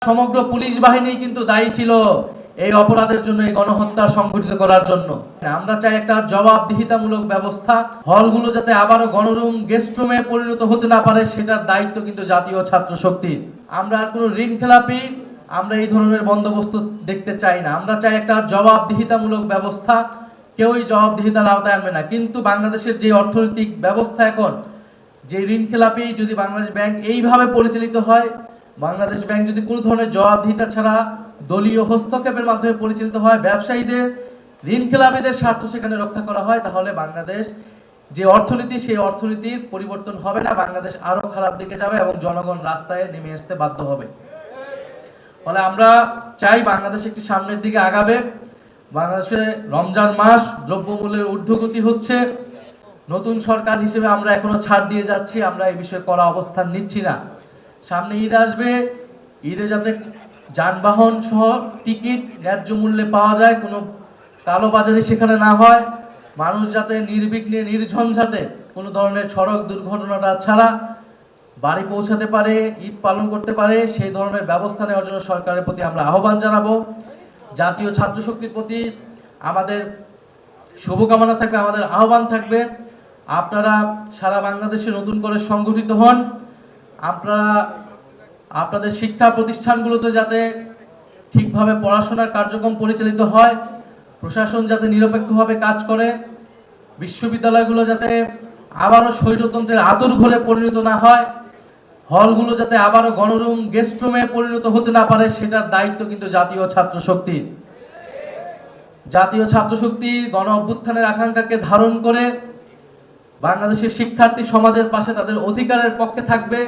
সমগ্র পুলিশ বাহিনী কিন্তু দায়ী ছিল এই অপরাধের জন্য, এই গণহত্যা সংঘটিত করার জন্য। আমরা চাই একটা জবাবদিহিতামূলক ব্যবস্থা। হলগুলো যাতে আবারও গণরুম, গেস্ট রুমে পরিণত হতে না পারে, সেটার দায়িত্ব কিন্তু জাতীয় ছাত্র শক্তি। আমরা আর কোনো ঋণ খেলাপি, আমরা এই ধরনের বন্দোবস্ত দেখতে চাই না। আমরা চাই একটা জবাবদিহিতামূলক ব্যবস্থা। কেউই জবাবদিহিতার আওতায় আনবে না। কিন্তু বাংলাদেশের যে অর্থনৈতিক ব্যবস্থা এখন, যে ঋণ খেলাপি যদি বাংলাদেশ ব্যাংক এইভাবে পরিচালিত হয়, বাংলাদেশ ব্যাংক যদি কোনো ধরনের জবাবদিহিতা ছাড়া দলীয় হস্তক্ষেপের মাধ্যমে পরিচালিত হয়, ব্যবসায়ীদের, ঋণ খেলাপিদের স্বার্থ সেখানে রক্ষা করা হয়, তাহলে বাংলাদেশ যে অর্থনীতি, সেই অর্থনীতির পরিবর্তন হবে না। বাংলাদেশ আরো খারাপ দিকে যাবে এবং জনগণ রাস্তায় নেমে আসতে বাধ্য হবে। ফলে আমরা চাই বাংলাদেশ একটি সামনের দিকে আগাবে। বাংলাদেশে রমজান মাস, দ্রব্যমূল্যের ঊর্ধ্বগতি হচ্ছে। নতুন সরকার হিসেবে আমরা এখনো ছাড় দিয়ে যাচ্ছি, আমরা এই বিষয়ে কড়া অবস্থান নিচ্ছি না। সামনে ঈদ আসবে, ঈদে যাতে যানবাহন সহ টিকিট ন্যায্য মূল্যে পাওয়া যায়, কোনো কালোবাজারি সেখানে না হয়, মানুষ যাতে নির্বিঘ্নে নির্ঝঞ্ঝাটে কোনো ধরনের সড়ক দুর্ঘটনাটা ছাড়া বাড়ি পৌঁছাতে পারে, ঈদ পালন করতে পারে, সেই ধরনের ব্যবস্থা নেওয়ার জন্য সরকারের প্রতি আমরা আহ্বান জানাবো। জাতীয় ছাত্র শক্তির প্রতি আমাদের শুভকামনা থাকবে, আমাদের আহ্বান থাকবে, আপনারা সারা বাংলাদেশে নতুন করে সংগঠিত হন। আপনারা আপনাদের শিক্ষা প্রতিষ্ঠানগুলোতে যাতে ঠিকভাবে পড়াশোনার কার্যক্রম পরিচালিত হয়, প্রশাসন যাতে নিরপেক্ষভাবে কাজ করে, বিশ্ববিদ্যালয়গুলো যাতে আবারও স্বৈরতন্ত্রের আদরঘরে পরিণত না হয়, হলগুলো যাতে আবারও গণরুম, গেস্ট রুমে পরিণত হতে না পারে, সেটার দায়িত্ব কিন্তু জাতীয় ছাত্র শক্তির। জাতীয় ছাত্র শক্তি গণ অভ্যুত্থানের আকাঙ্ক্ষাকে ধারণ করে বাংলাদেশের শিক্ষার্থী সমাজের পাশে তাদের অধিকারের পক্ষে থাকবে।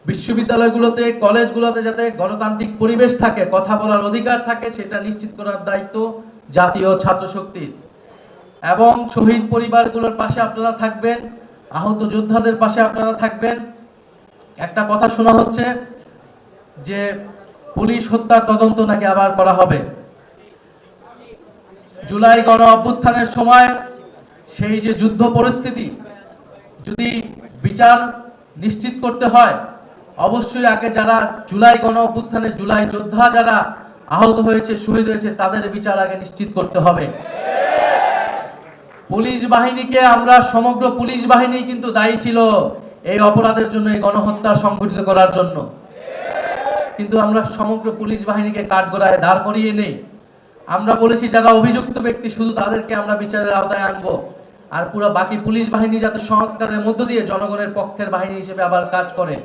বিশ্ববিদ্যালয়গুলোতে, কলেজগুলোতে যাতে গণতান্ত্রিক পরিবেশ থাকে, কথা বলার অধিকার থাকে, সেটা নিশ্চিত করার দায়িত্ব জাতীয় ছাত্র শক্তির। এবং শহীদ পরিবারগুলোর পাশে আপনারা থাকবেন, আহত যোদ্ধাদের পাশে আপনারা থাকবেন। একটা কথা শোনা হচ্ছে যে পুলিশ হত্যার তদন্ত নাকি আবার করা হবে। জুলাই গণ অভ্যুত্থানের সময় সেই যে যুদ্ধ পরিস্থিতি, যদি বিচার নিশ্চিত করতে হয়, অবশ্যই আগে যারা জুলাই গণ অভ্যুত্থানে জুলাই যোদ্ধা যারা আহত হয়েছে, শহীদ হয়েছে, তাদের বিচার আগে নিশ্চিত করতে হবে। পুলিশ বাহিনীকে আমরা, সমগ্র পুলিশ বাহিনী কিন্তু দায়ী ছিল এই অপরাধের জন্য, এই গণহত্যা সংঘটিত করার জন্য। কিন্তু আমরা সমগ্র পুলিশ বাহিনীকে কাঠগড়ায় দাঁড় করিয়ে নেই। আমরা বলেছি যারা অভিযুক্ত ব্যক্তি, শুধু তাদেরকে আমরা বিচারের আওতায় আনবো, আর পুরো বাকি পুলিশ বাহিনী যাতে সংস্কারের মধ্য দিয়ে জনগণের পক্ষের বাহিনী হিসেবে আবার কাজ করে।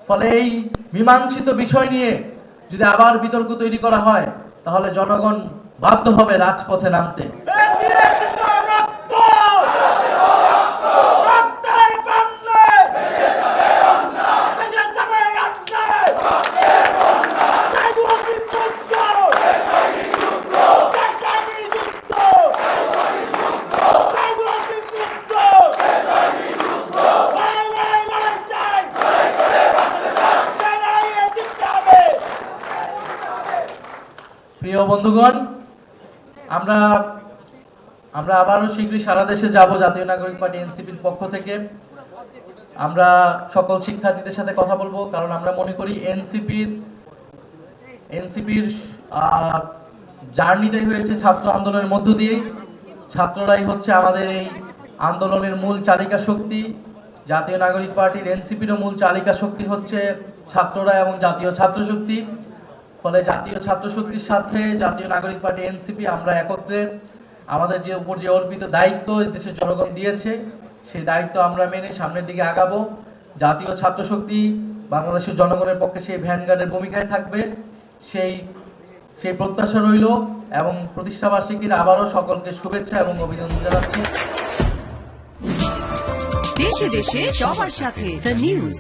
ফলে এই মীমাংসিত বিষয় নিয়ে যদি আবার বিতর্ক তৈরি করা হয়, তাহলে জনগণ বাধ্য হবে রাজপথে নামতে। প্রিয় বন্ধুগণ, আমরা আবারও শীঘ্রই সারা দেশে যাব জাতীয় নাগরিক পার্টি এনসিপির পক্ষ থেকে। আমরা সকল শিক্ষার্থীদের সাথে কথা বলবো, কারণ আমরা মনে করি এনসিপির জার্নিটাই হয়েছে ছাত্র আন্দোলনের মধ্য দিয়ে। ছাত্ররাই হচ্ছে আমাদের এই আন্দোলনের মূল চালিকা শক্তি। জাতীয় নাগরিক পার্টির এনসিপিরও মূল চালিকা শক্তি হচ্ছে ছাত্ররা এবং জাতীয় ছাত্র শক্তি। ফলে জাতীয় ছাত্র শক্তির সাথে জাতীয় নাগরিক পার্টি এনসিপি আমরা একত্রে আমাদের যে উপর যে অর্পিত দায়িত্ব দেশের জনগণ দিয়েছে, সেই দায়িত্ব আমরা মেনে সামনের দিকে আগাবো। জাতীয় ছাত্র শক্তি বাংলাদেশের জনগণের পক্ষে সেই ভ্যানগার্ডের ভূমিকায় থাকবে, সেই প্রত্যাশা রইল। এবং প্রতিষ্ঠাবার্ষিকীর আবারও সকলকে শুভেচ্ছা এবং অভিনন্দন জানাচ্ছি। দেশে দেশে সবার সাথে দ্য নিউজ।